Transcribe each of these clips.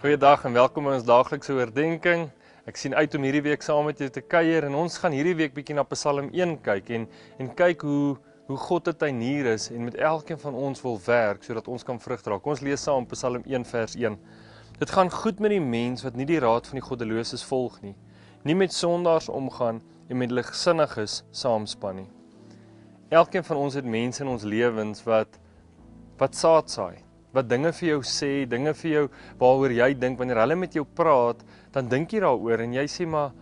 Goeiedag en welkom by ons daaglikse oordeenking. Ek sien uit om hierdie week saam met jou te kuier en ons gaan hierdie week bietjie na Psalm 1 kyk en kyk hoe God 'n tuinier is en met elkeen van ons wil werk sodat ons kan vrug dra. Kom ons lees saam Psalm 1 vers 1. Dit gaan goed met die mens wat nie die raad van die goddeloses volg nie met sondaars omgaan en met ligsinniges saamspan nie. Elkeen van ons het mense in ons lewens wat saad saai, wat dinge vir jou sê, dinge vir jou waaroor jy dink, wanneer hulle met jou praat, dan dink jy daaroor en jy sê maar,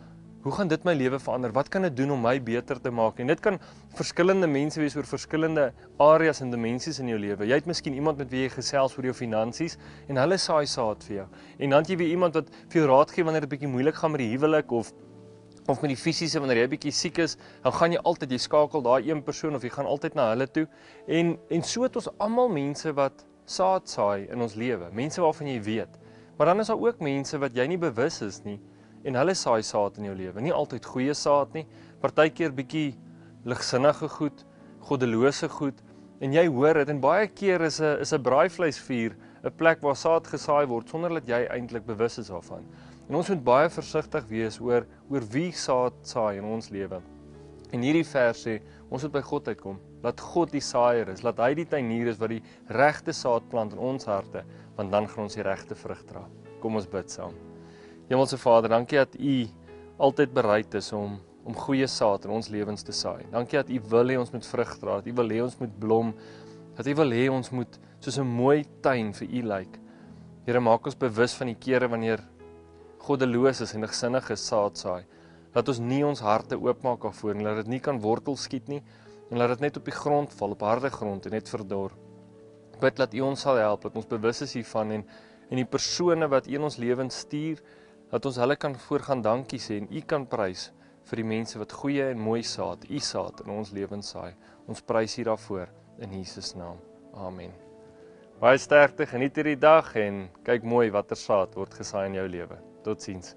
hoe gaan dit my lewe verander? Wat kan dit doen om my beter te maak? En dit kan verskillende mense wees oor verskillende areas en dimensies in jou lewe. Jy het miskien iemand met wie jy gesels oor jou finansies en hulle saai saad vir jou. En dan het jy weer iemand wat vir jou raad gee wanneer dit bietjie moeilik gaan met die huwelik of met die fisiese, wanneer jy bietjie siek is, dan gaan jy skakel daai een persoon of jy gaan altyd na hulle toe. En so het ons almal mense wat saad saai in ons lewe, mense waarvan jy weet. Maar dan is daar ook mense wat jy nie bewus is nie en hulle saai saad in jou lewe. Nie altyd goeie saad nie, partykeer bietjie ligsinnige goed, goddelose goed en jy hoor dit en baie keer is 'n braaivleisvuur 'n plek waar saad gesaai word sonder dat jy eintlik bewus is daarvan. En ons moet baie versigtig wees oor wie saad saai in ons lewe. En hierdie vers sê, ons moet by God uitkom. Laat God die saaier is, laat hy die tuinier is wat die regte saad plant in ons harte, want dan gaan ons die regte vrug dra. Kom ons bid saam. Hemelse Vader, dankie dat U altyd bereid is om goeie saad in ons lewens te saai. Dankie dat U wil hê ons moet vrug dra, dat U wil hê ons moet blom, dat U wil hê ons moet soos 'n mooi tuin vir U lyk. Here, maak ons bewus van die kere wanneer goddeloses en ligsinnige saad saai. Laat ons nie ons harte oopmaak daarvoor en laat dit nie kan wortel skiet nie en laat dit net op die grond val, op harde grond en net verdor. Bid dat U ons sal help, dat ons bewus is hiervan en die persone wat U in ons lewens stuur, dat ons hulle kan voorgaan dankie sê en U kan prys vir die mense wat goeie en mooi saad, U saad in ons lewens saai. Ons prys U daarvoor in Jesus naam. Amen. Baie sterkte, geniet hierdie dag en kyk mooi watter saad word gesaai in jou lewe. Totsiens.